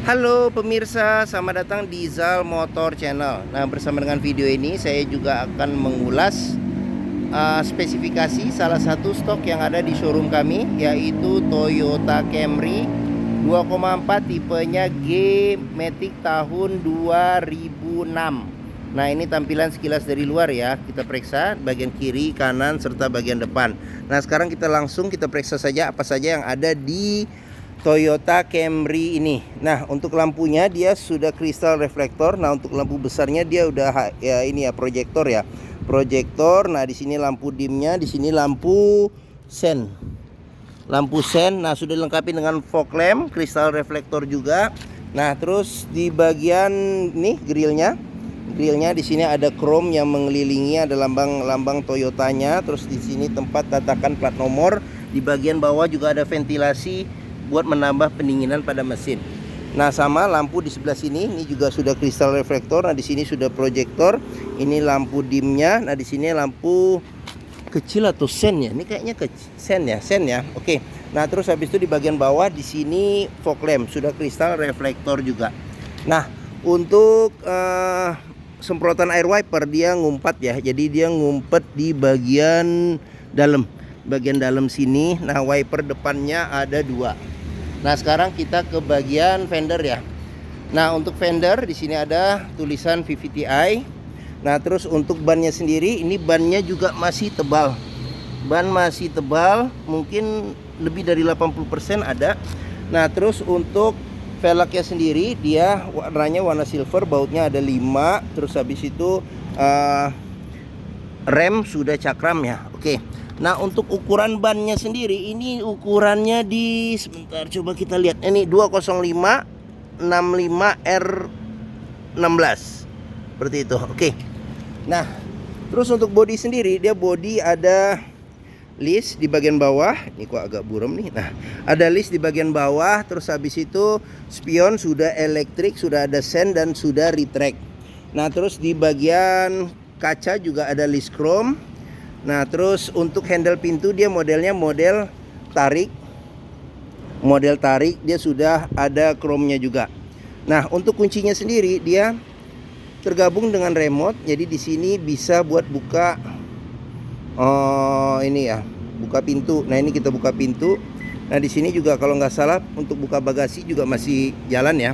Halo pemirsa, selamat datang di Zal Motor Channel. Nah, bersama dengan video ini saya juga akan mengulas spesifikasi salah satu stok yang ada di showroom kami, yaitu Toyota Camry 2,4 tipenya G-Matic tahun 2006. Nah, ini tampilan sekilas dari luar ya. Kita periksa bagian kiri, kanan, serta bagian depan. Nah, sekarang kita periksa saja apa saja yang ada di Toyota Camry ini. Nah, untuk lampunya dia sudah kristal reflektor. Nah, untuk lampu besarnya dia udah ya ini ya, proyektor ya. Proyektor. Nah, di sini lampu dimnya, di sini lampu sen. Lampu sen. Nah, sudah dilengkapi dengan fog lamp, kristal reflektor juga. Nah, terus di bagian nih grillnya di sini ada chrome yang mengelilingi, ada lambang Toyotanya. Terus di sini tempat tatakan plat nomor. Di bagian bawah juga ada ventilasi buat menambah pendinginan pada mesin. Nah, sama lampu di sebelah sini, ini juga sudah kristal reflektor. Nah, di sini sudah proyektor. Ini lampu dimnya. Nah, di sini lampu kecil atau sen ya. Ini kayaknya sen ya. Oke. Nah, terus habis itu di bagian bawah di sini fog lamp sudah kristal reflektor juga. Nah, untuk semprotan air wiper dia ngumpat ya. Jadi dia ngumpet di bagian dalam sini. Nah, wiper depannya ada 2. Nah, sekarang kita ke bagian fender ya. Nah, untuk fender di sini ada tulisan VVTi. Nah, terus untuk bannya sendiri, ini bannya juga masih tebal. Ban masih tebal, mungkin lebih dari 80% ada. Nah, terus untuk velgnya sendiri dia warnanya warna silver, bautnya ada 5. Terus habis itu rem sudah cakram ya. Oke. Nah, untuk ukuran bannya sendiri ini ukurannya sebentar coba kita lihat. Ini 205 65 R16. Seperti itu. Oke. Nah, terus untuk bodi sendiri dia bodi ada list di bagian bawah. Ini kok agak buram nih. Nah, ada list di bagian bawah. Terus habis itu spion sudah elektrik, sudah ada sen dan sudah retract. Nah, terus di bagian kaca juga ada list chrome. Nah, terus untuk handle pintu dia modelnya model tarik. Model tarik dia sudah ada chrome-nya juga. Nah, untuk kuncinya sendiri dia tergabung dengan remote. Jadi di sini bisa buat buka ini ya, buka pintu. Nah, ini kita buka pintu. Nah, di sini juga kalau nggak salah untuk buka bagasi juga masih jalan ya.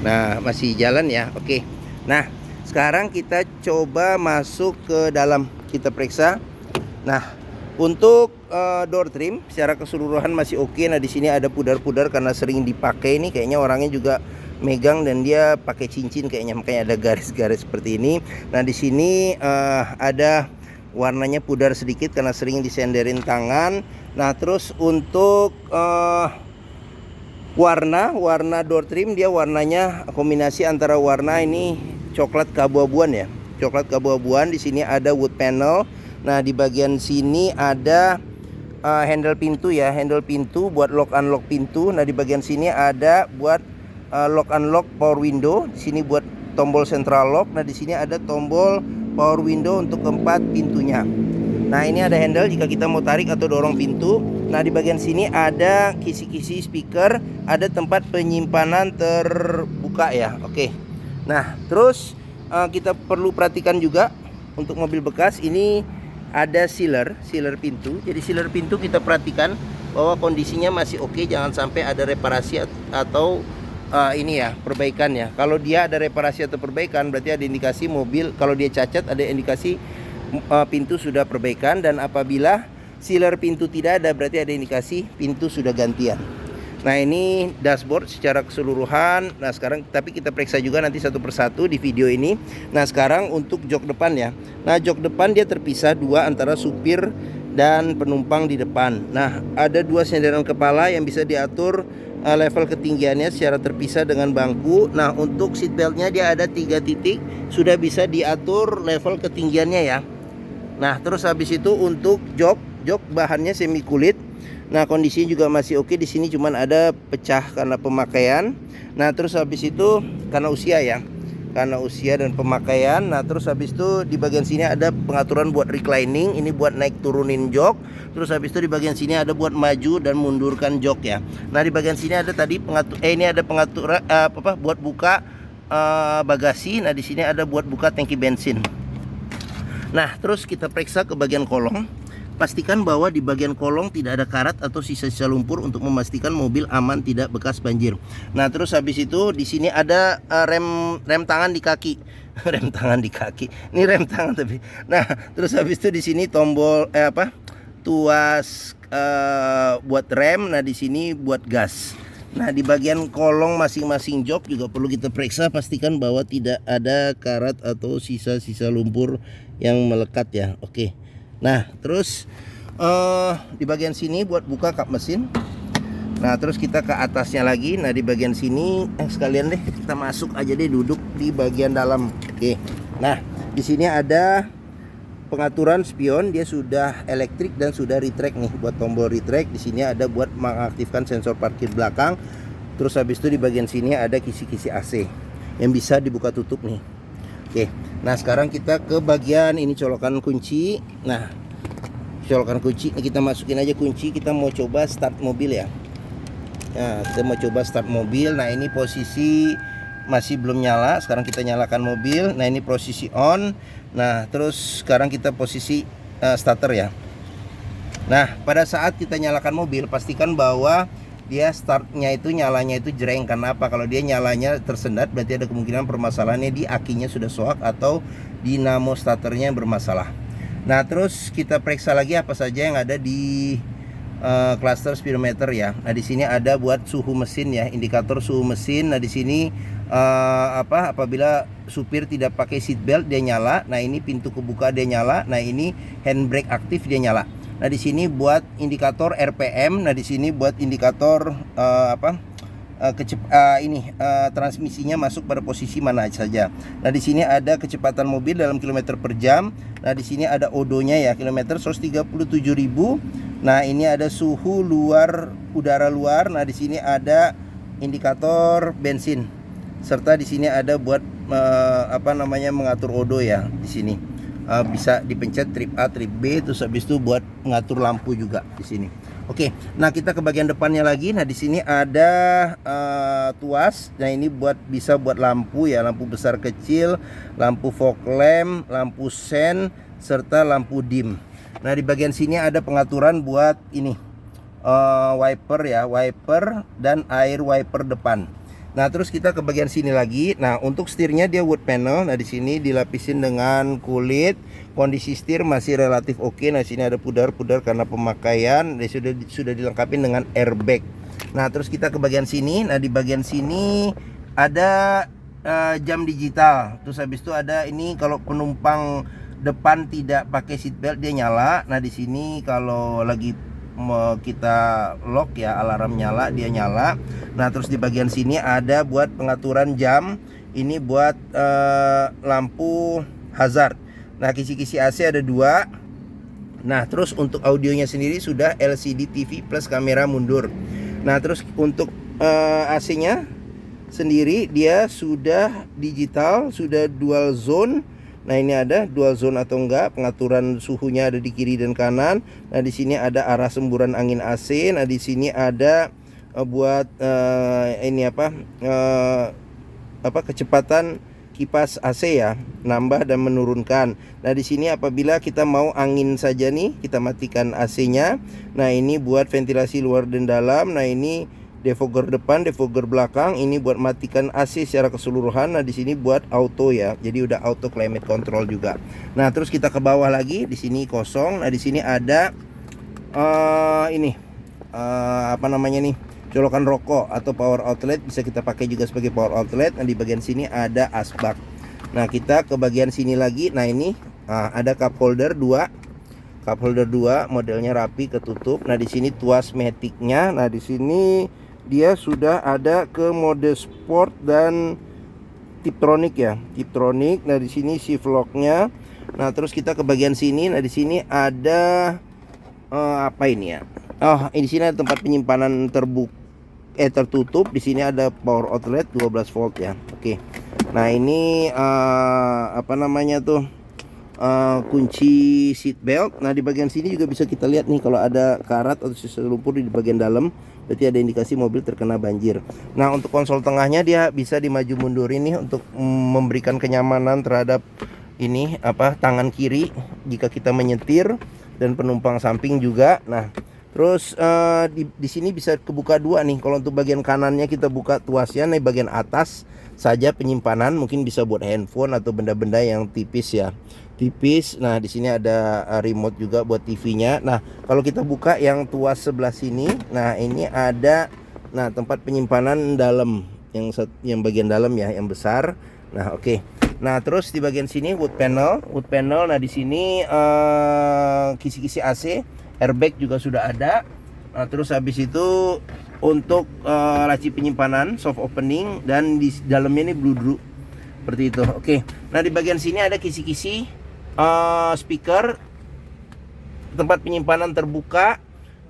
Nah, masih jalan ya. Oke. Nah, sekarang kita coba masuk ke dalam, kita periksa. Nah, untuk door trim secara keseluruhan masih oke. Nah, di sini ada pudar-pudar karena sering dipakai nih, kayaknya orangnya juga megang dan dia pakai cincin kayaknya, makanya ada garis-garis seperti ini. Nah, di sini ada warnanya pudar sedikit karena sering disenderin tangan. Nah, terus untuk warna door trim dia warnanya kombinasi antara warna ini coklat keabu-abuan ya. Coklat keabu-abuan. Di sini ada wood panel. Nah, di bagian sini ada handle pintu ya, handle pintu buat lock unlock pintu. Nah, di bagian sini ada buat lock unlock power window. Di sini buat tombol central lock. Nah, di sini ada tombol power window untuk keempat pintunya. Nah, ini ada handle jika kita mau tarik atau dorong pintu. Nah, di bagian sini ada kisi-kisi speaker, ada tempat penyimpanan terbuka ya. Oke. Nah, terus kita perlu perhatikan juga untuk mobil bekas ini ada sealer pintu. Jadi sealer pintu kita perhatikan bahwa kondisinya masih oke, jangan sampai ada reparasi atau ini ya, perbaikan ya. Kalau dia ada reparasi atau perbaikan berarti ada indikasi mobil, kalau dia cacat ada indikasi pintu sudah perbaikan, dan apabila sealer pintu tidak ada berarti ada indikasi pintu sudah gantian. Nah, ini dashboard secara keseluruhan. Nah, sekarang tapi kita periksa juga nanti satu persatu di video ini. Nah, sekarang untuk jok depan ya. Nah, jok depan dia terpisah 2 antara supir dan penumpang di depan. Nah, ada 2 senderan kepala yang bisa diatur level ketinggiannya secara terpisah dengan bangku. Nah, untuk seat beltnya dia ada 3 titik, sudah bisa diatur level ketinggiannya ya. Nah, terus habis itu untuk jok bahannya semi kulit. Nah, kondisinya juga masih oke. Di sini cuman ada pecah karena pemakaian. Nah, terus habis itu karena usia ya. karena usia dan pemakaian. Nah terus habis itu di bagian sini ada pengaturan buat reclining, ini buat naik turunin jok. Terus habis itu di bagian sini ada buat maju dan mundurkan jok ya. Nah di bagian sini ada tadi ini ada pengaturan buat buka bagasi. Nah di sini ada buat buka tangki bensin. Nah terus kita periksa ke bagian kolong. Pastikan bahwa di bagian kolong tidak ada karat atau sisa-sisa lumpur untuk memastikan mobil aman tidak bekas banjir. Nah, terus habis itu di sini ada rem tangan di kaki. Rem tangan di kaki. Ini rem tangan tapi. Nah, terus habis itu di sini tombol tuas buat rem. Nah, di sini buat gas. Nah, di bagian kolong masing-masing jok juga perlu kita periksa, pastikan bahwa tidak ada karat atau sisa-sisa lumpur yang melekat ya. Oke. Nah terus di bagian sini buat buka kap mesin. Nah terus kita ke atasnya lagi. Nah di bagian sini sekalian deh kita masuk aja deh, duduk di bagian dalam. Oke. Nah di sini ada pengaturan spion, dia sudah elektrik dan sudah retract nih. Buat tombol retract di sini ada buat mengaktifkan sensor parkir belakang. Terus habis itu di bagian sini ada kisi-kisi AC yang bisa dibuka tutup nih. Oke, nah sekarang kita ke bagian ini colokan kunci. Nah, colokan kunci ini kita masukin aja kunci. Kita mau coba start mobil ya. Nah, kita mau coba start mobil. Nah, ini posisi masih belum nyala. Sekarang kita nyalakan mobil. Nah, ini posisi on. Nah, terus sekarang kita posisi starter ya. Nah, pada saat kita nyalakan mobil, pastikan bahwa dia startnya itu nyalanya itu jreng. Karena apa? Kalau dia nyalanya tersendat, berarti ada kemungkinan permasalahannya di akinya sudah soak atau dinamo starternya yang bermasalah. Nah terus kita periksa lagi apa saja yang ada di cluster speedometer ya. Nah di sini ada buat suhu mesin ya, indikator suhu mesin. Nah di sini apabila supir tidak pakai seat belt dia nyala. Nah ini pintu kebuka dia nyala. Nah ini handbrake aktif dia nyala. Nah di sini buat indikator RPM. Nah di sini buat indikator transmisinya masuk pada posisi mana saja. Nah di sini ada kecepatan mobil dalam kilometer per jam. Nah di sini ada odonya ya, kilometer 137.000. Nah ini ada suhu udara luar. Nah di sini ada indikator bensin. Serta di sini ada buat mengatur odo ya di sini. Bisa dipencet trip A, trip B, terus habis itu buat mengatur lampu juga di sini. Oke, nah kita ke bagian depannya lagi. Nah di sini ada tuas. Nah ini bisa buat lampu ya, lampu besar kecil, lampu fog lamp, lampu sen, serta lampu dim. Nah di bagian sini ada pengaturan buat ini wiper ya, wiper dan air wiper depan. Nah terus kita ke bagian sini lagi. Nah untuk setirnya dia wood panel. Nah di sini dilapisin dengan kulit. Kondisi setir masih relatif oke. Nah sini ada pudar-pudar karena pemakaian. Dia sudah dilengkapi dengan airbag. Nah terus kita ke bagian sini. Nah di bagian sini ada jam digital. Terus habis itu ada ini kalau penumpang depan tidak pakai seat belt dia nyala. Nah di sini kalau lagi kita lock ya, alarm nyala dia nyala. Nah terus di bagian sini ada buat pengaturan jam. Ini buat lampu hazard. Nah kisi-kisi AC ada 2. Nah terus untuk audionya sendiri sudah LCD TV plus kamera mundur. Nah terus untuk AC nya sendiri dia sudah digital, sudah dual zone. Nah ini ada dual zone atau enggak, pengaturan suhunya ada di kiri dan kanan. Nah di sini ada arah semburan angin AC. Nah di sini ada buat kecepatan kipas AC ya, nambah dan menurunkan. Nah di sini apabila kita mau angin saja nih, kita matikan AC-nya. Nah ini buat ventilasi luar dan dalam. Nah ini defogger depan, defogger belakang. Ini buat matikan AC secara keseluruhan. Nah di sini buat auto ya. Jadi udah auto climate control juga. Nah terus kita ke bawah lagi. Di sini kosong. Nah di sini ada colokan rokok atau power outlet, bisa kita pakai juga sebagai power outlet. Nah di bagian sini ada asbak. Nah kita ke bagian sini lagi. Nah ini ada cup holder 2. Cup holder 2 modelnya rapi, ketutup. Nah di sini tuas matic-nya. Nah di sini dia sudah ada ke mode sport dan Tiptronic ya, Tiptronic. Nah di sini shift lock-nya. Nah terus kita ke bagian sini. Nah di sini ada apa ini ya? Oh, di sini ada tempat penyimpanan tertutup. Di sini ada power outlet 12 volt ya. Oke. Nah ini apa namanya tuh, kunci seat belt. Nah di bagian sini juga bisa kita lihat nih, kalau ada karat atau sisa lumpur di bagian dalam, berarti ada indikasi mobil terkena banjir. Nah untuk konsol tengahnya dia bisa dimaju mundurin nih untuk memberikan kenyamanan terhadap ini apa, tangan kiri jika kita menyetir, dan penumpang samping juga. Nah terus di sini bisa kebuka dua nih. Kalau untuk bagian kanannya kita buka tuasnya, nih bagian atas saja penyimpanan, mungkin bisa buat handphone atau benda-benda yang tipis ya, tipis. Nah di sini ada remote juga buat TV-nya. Nah kalau kita buka yang tuas sebelah sini, nah ini ada tempat penyimpanan dalam, yang bagian dalam ya, yang besar. Nah oke. Nah terus di bagian sini wood panel. Nah di sini kisi-kisi AC, airbag juga sudah ada. Nah terus habis itu untuk laci penyimpanan soft opening, dan di dalamnya ini bludru seperti itu. Oke. Nah di bagian sini ada kisi-kisi speaker, tempat penyimpanan terbuka.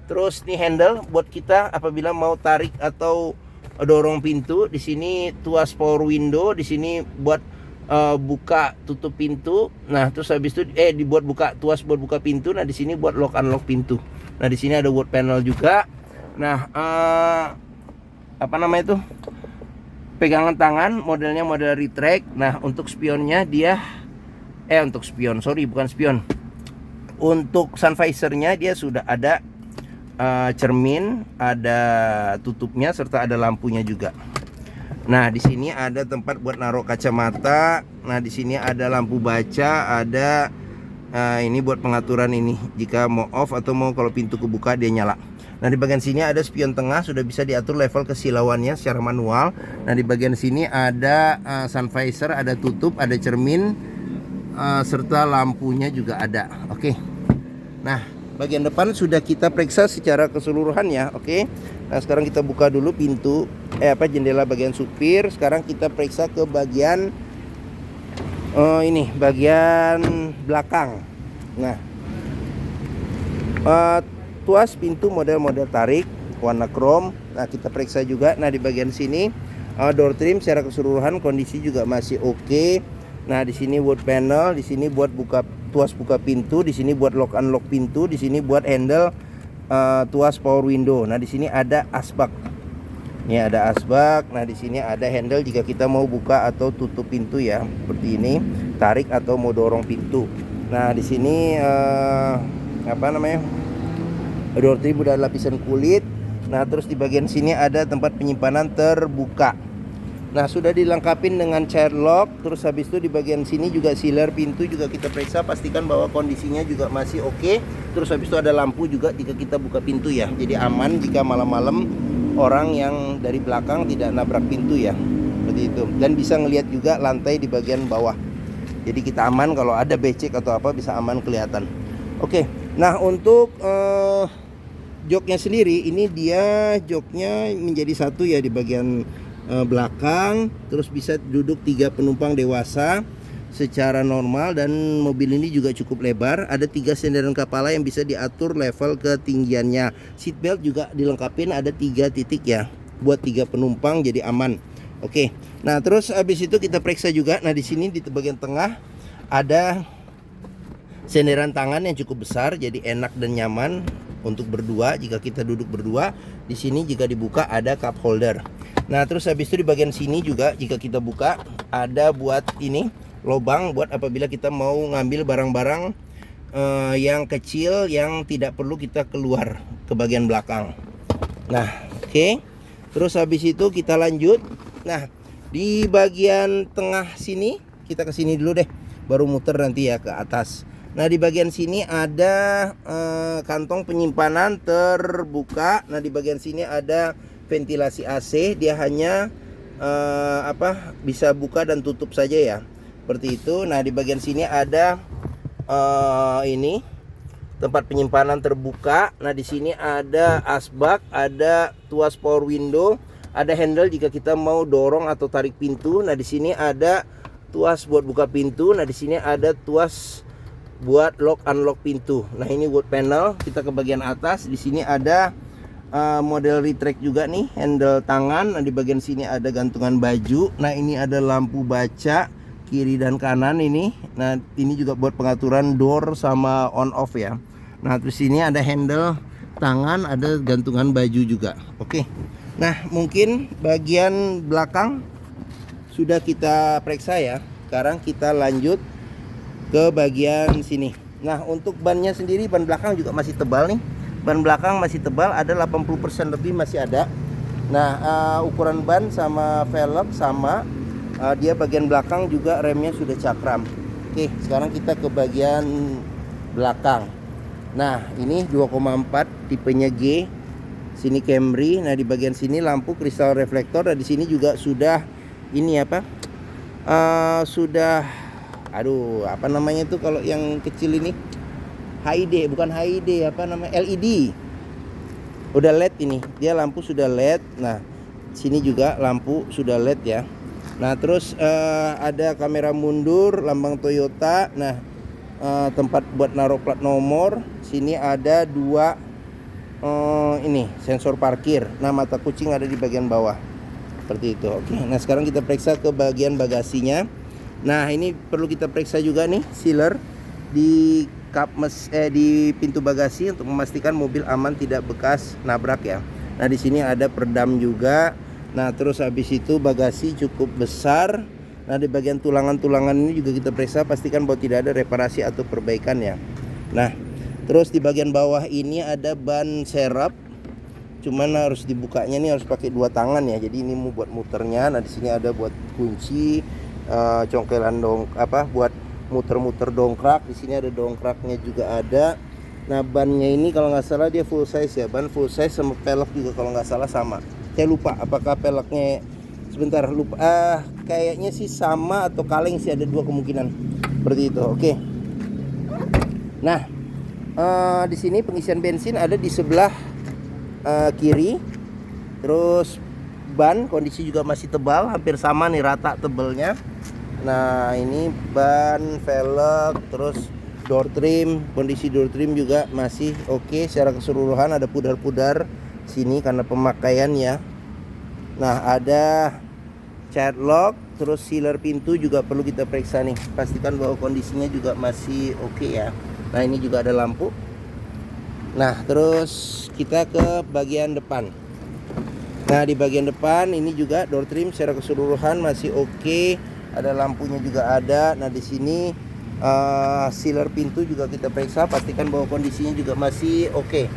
Terus nih handle buat kita apabila mau tarik atau dorong pintu. Di sini tuas power window, di sini buat buka tutup pintu. Nah terus habis itu dibuat buka, tuas buat buka pintu. Nah di sini buat lock unlock pintu. Nah di sini ada wood panel juga. Nah apa namanya itu, pegangan tangan modelnya model retract. Nah untuk spionnya dia untuk spion, sorry bukan spion, untuk sun visornya dia sudah ada cermin, ada tutupnya, serta ada lampunya juga. Nah di sini ada tempat buat naruh kacamata. Nah di sini ada lampu baca, ada ini buat pengaturan ini, jika mau off atau mau kalau pintu kebuka dia nyala. Nah di bagian sini ada spion tengah, sudah bisa diatur level kesilauannya secara manual. Nah di bagian sini ada sun visor, ada tutup, ada cermin, serta lampunya juga ada. Oke. Nah bagian depan sudah kita periksa secara keseluruhan ya. Oke. Nah sekarang kita buka dulu pintu jendela bagian supir. Sekarang kita periksa ke bagian ini bagian belakang. Nah tuas pintu model tarik warna chrome. Nah kita periksa juga. Nah di bagian sini door trim secara keseluruhan kondisi juga masih oke. Nah di sini wood panel, di sini buat buka, tuas buka pintu, di sini buat lock unlock pintu, di sini buat handle tuas power window. Nah di sini ada asbak. Ini ada asbak. Nah di sini ada handle jika kita mau buka atau tutup pintu ya, seperti ini, tarik atau mau dorong pintu. Nah di sini apa namanya, door trim udah lapisan kulit. Nah terus di bagian sini ada tempat penyimpanan terbuka. Nah sudah dilengkapin dengan child lock. Terus habis itu di bagian sini juga sealer pintu juga kita periksa, pastikan bahwa kondisinya juga masih oke. Terus habis itu ada lampu juga jika kita buka pintu ya, jadi aman jika malam-malam orang yang dari belakang tidak nabrak pintu ya, seperti itu. Dan bisa ngelihat juga lantai di bagian bawah, jadi kita aman kalau ada becek atau apa bisa aman kelihatan. Oke. Nah untuk joknya sendiri, ini dia joknya menjadi satu ya di bagian belakang. Terus bisa duduk 3 penumpang dewasa secara normal, dan mobil ini juga cukup lebar. Ada 3 senderan kepala yang bisa diatur level ketinggiannya. Seat belt juga dilengkapin, ada 3 titik ya buat 3 penumpang, jadi aman. Oke. Nah terus habis itu kita periksa juga. Nah di sini di bagian tengah ada senderan tangan yang cukup besar, jadi enak dan nyaman untuk berdua jika kita duduk berdua. Di sini jika dibuka ada cup holder. Nah terus habis itu di bagian sini juga jika kita buka ada buat ini lubang buat apabila kita mau ngambil barang-barang yang kecil yang tidak perlu kita keluar ke bagian belakang. Nah oke. Terus habis itu kita lanjut. Nah di bagian tengah sini, kita ke sini dulu deh, baru muter nanti ya ke atas. Nah di bagian sini ada kantong penyimpanan terbuka. Nah di bagian sini ada ventilasi AC, dia hanya bisa buka dan tutup saja ya, seperti itu. Nah di bagian sini ada ini tempat penyimpanan terbuka. Nah di sini ada asbak, ada tuas power window, ada handle jika kita mau dorong atau tarik pintu. Nah di sini ada tuas buat buka pintu. Nah di sini ada tuas buat lock unlock pintu. Nah ini wood panel. Kita ke bagian atas. Di sini ada model retract juga nih, handle tangan. Nah, di bagian sini ada gantungan baju. Nah, ini ada lampu baca kiri dan kanan ini. Nah, ini juga buat pengaturan door sama on off ya. Nah, terus ini ada handle tangan, ada gantungan baju juga. Oke. Nah, mungkin bagian belakang sudah kita periksa ya. Sekarang kita lanjut ke bagian sini. Nah, untuk bannya sendiri, ban belakang juga masih tebal nih. Ban belakang masih tebal, ada 80% lebih masih ada. Nah, ukuran ban sama velg sama. Dia bagian belakang juga remnya sudah cakram. Oke, sekarang kita ke bagian belakang. Nah, ini 2,4 tipenya G. Sini Camry. Nah, di bagian sini lampu kristal reflektor. Dan di sini juga sudah ini apa? Sudah, aduh, apa namanya itu kalau yang kecil ini? HID, bukan HID, apa namanya? LED. Udah LED ini. Dia lampu sudah LED. Nah, sini juga lampu sudah LED ya. Nah, terus ada kamera mundur, lambang Toyota. Nah, tempat buat naruh plat nomor. Sini ada dua ini sensor parkir. Nah, mata kucing ada di bagian bawah seperti itu. Oke, nah sekarang kita periksa ke bagian bagasinya. Nah, ini perlu kita periksa juga nih sealer di di pintu bagasi untuk memastikan mobil aman tidak bekas nabrak ya. Nah, di sini ada peredam juga. Nah, terus habis itu bagasi cukup besar. Nah, di bagian tulangan-tulangan ini juga kita periksa, pastikan bahwa tidak ada reparasi atau perbaikan ya. Nah, terus di bagian bawah ini ada ban serep. Cuman harus dibukanya nih harus pakai dua tangan ya. Jadi ini mau buat muternya. Nah, di sini ada buat kunci, congkelan buat muter-muter dongkrak. Di sini ada dongkraknya juga ada. Nah, bannya ini kalau nggak salah dia full size ya. Ban full size sama pelek juga kalau nggak salah sama. Saya lupa apakah peleknya, sebentar lupa. Kayaknya sih sama atau kaleng sih, ada dua kemungkinan seperti itu. Oke. Nah, di sini pengisian bensin ada di sebelah kiri. Terus ban kondisi juga masih tebal, hampir sama nih, rata tebelnya. Nah, ini ban, velg, terus door trim, kondisi door trim juga masih oke secara keseluruhan. Ada pudar-pudar sini karena pemakaian ya. Nah, ada child lock, terus sealer pintu juga perlu kita periksa nih, pastikan bahwa kondisinya juga masih oke ya. Nah, ini juga ada lampu. Nah, terus kita ke bagian depan. Nah, di bagian depan ini juga door trim secara keseluruhan masih oke. Ada lampunya juga ada. Nah, di sini sealer pintu juga kita periksa, pastikan bahwa kondisinya juga masih oke.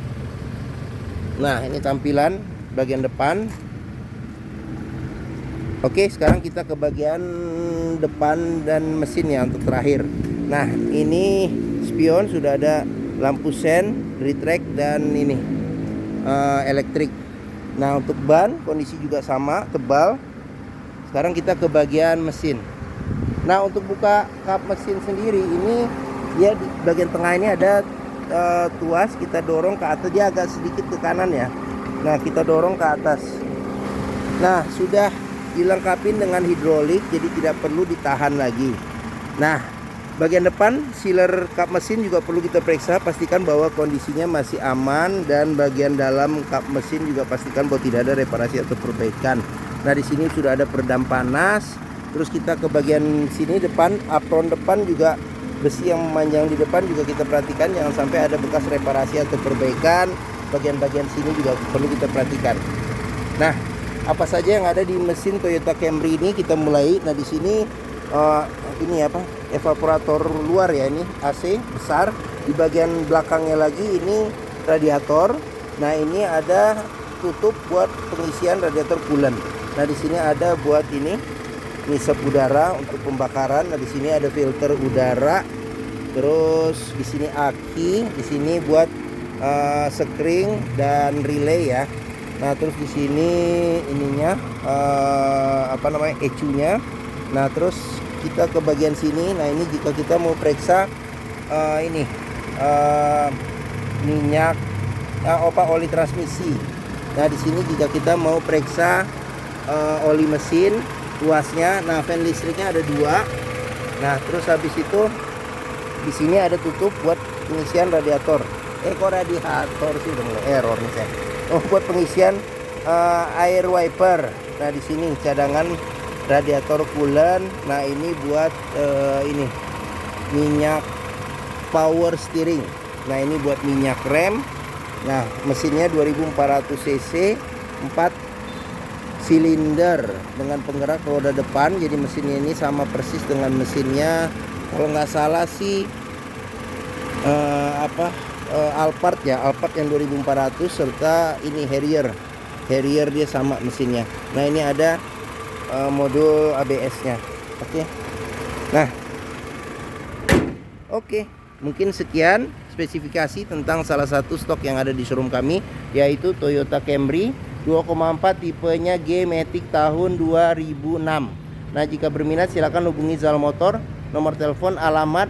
Nah, ini tampilan bagian depan. Oke, sekarang kita ke bagian depan dan mesin ya untuk terakhir. Nah, ini spion sudah ada lampu sen, retract, dan ini elektrik. Nah, untuk ban kondisi juga sama, tebal. Sekarang kita ke bagian mesin. Nah, untuk buka kap mesin sendiri ini, dia di bagian tengah ini ada tuas. Kita dorong ke atas, dia agak sedikit ke kanan ya. Nah, kita dorong ke atas. Nah, sudah dilengkapi dengan hidrolik, jadi tidak perlu ditahan lagi. Nah, bagian depan sealer kap mesin juga perlu kita periksa, pastikan bahwa kondisinya masih aman. Dan bagian dalam kap mesin juga pastikan bahwa tidak ada reparasi atau perbaikan. Nah, di sini sudah ada peredam panas. Terus kita ke bagian sini depan, apron depan juga besi yang memanjang di depan juga kita perhatikan, jangan sampai ada bekas reparasi atau perbaikan. Bagian-bagian sini juga perlu kita perhatikan. Nah, apa saja yang ada di mesin Toyota Camry ini kita mulai. Nah, di sini ini apa? Evaporator luar ya, ini AC besar. Di bagian belakangnya lagi ini radiator. Nah, ini ada tutup buat pengisian radiator coolant. Nah, di sini ada buat ini ngisep udara untuk pembakaran. Nah, di sini ada filter udara. Terus di sini aki, di sini buat sekring dan relay ya. Nah, terus di sini ininya ecunya. Nah, terus kita ke bagian sini. Nah, ini jika kita mau periksa minyak oli transmisi. Nah, di sini jika kita mau periksa oli mesin, tuasnya. Nah, fan listriknya ada dua. Nah, terus habis itu di sini ada tutup buat pengisian radiator. Kok radiator sih udah mulai error nih saya. Oh, buat pengisian air wiper. Nah, di sini cadangan radiator coolant. Nah, ini buat ini minyak power steering. Nah, ini buat minyak rem. Nah, mesinnya 2400 cc, 4 silinder dengan penggerak roda depan. Jadi mesinnya ini sama persis dengan mesinnya, kalau nggak salah sih Alphard ya, Alphard yang 2400, serta ini Harrier dia sama mesinnya. Nah, ini ada modul ABS-nya. Oke. Nah, oke, mungkin sekian spesifikasi tentang salah satu stok yang ada di showroom kami, yaitu Toyota Camry 2,4 tipenya G-Matic tahun 2006. Nah, jika berminat silakan hubungi Zal Motor. Nomor telepon, alamat,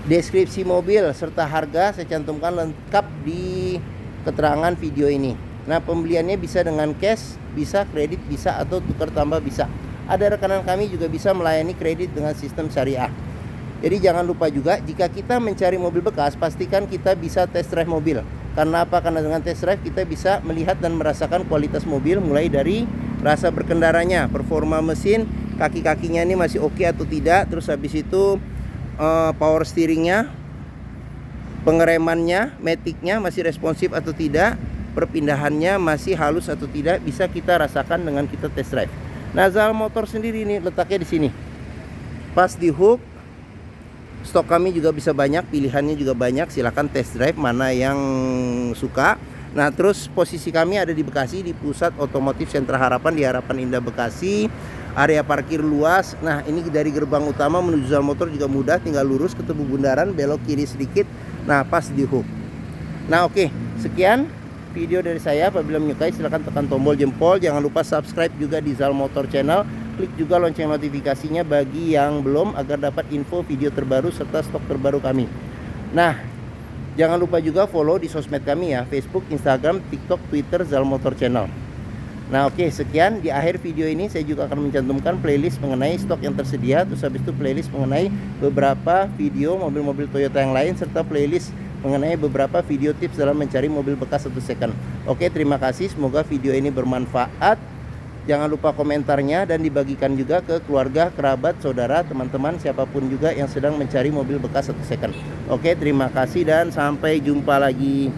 deskripsi mobil serta harga saya cantumkan lengkap di keterangan video ini. Nah, pembeliannya bisa dengan cash, bisa kredit, bisa atau tukar tambah bisa. Ada rekanan kami juga bisa melayani kredit dengan sistem syariah. Jadi jangan lupa juga, jika kita mencari mobil bekas, pastikan kita bisa test drive mobil. Karena apa? Karena dengan test drive kita bisa melihat dan merasakan kualitas mobil, mulai dari rasa berkendaranya, performa mesin, kaki-kakinya ini masih oke atau tidak. Terus habis itu power steeringnya, pengeremannya, maticnya masih responsif atau tidak, perpindahannya masih halus atau tidak, bisa kita rasakan dengan kita test drive. Nah, Zal Motor sendiri ini letaknya di sini, pas di hook. Stok kami juga bisa banyak, pilihannya juga banyak, silahkan test drive mana yang suka. Nah, terus posisi kami ada di Bekasi, di Pusat Otomotif Sentra Harapan, di Harapan Indah Bekasi. Area parkir luas. Nah, ini dari gerbang utama menuju Zal Motor juga mudah, tinggal lurus ketemu bundaran, belok kiri sedikit. Nah, pas di hook. Nah, oke, sekian video dari saya. Apabila menyukai silahkan tekan tombol jempol. Jangan lupa subscribe juga di Zal Motor Channel. Klik juga lonceng notifikasinya bagi yang belum, agar dapat info video terbaru serta stok terbaru kami. Nah, jangan lupa juga follow di sosmed kami ya, Facebook, Instagram, TikTok, Twitter, Zal Motor Channel. Nah, oke, sekian. Di akhir video ini saya juga akan mencantumkan playlist mengenai stok yang tersedia. Terus habis itu playlist mengenai beberapa video mobil-mobil Toyota yang lain, serta playlist mengenai beberapa video tips dalam mencari mobil bekas atau second. Oke, terima kasih. Semoga video ini bermanfaat. Jangan lupa komentarnya dan dibagikan juga ke keluarga, kerabat, saudara, teman-teman, siapapun juga yang sedang mencari mobil bekas atau second. Oke, terima kasih dan sampai jumpa lagi.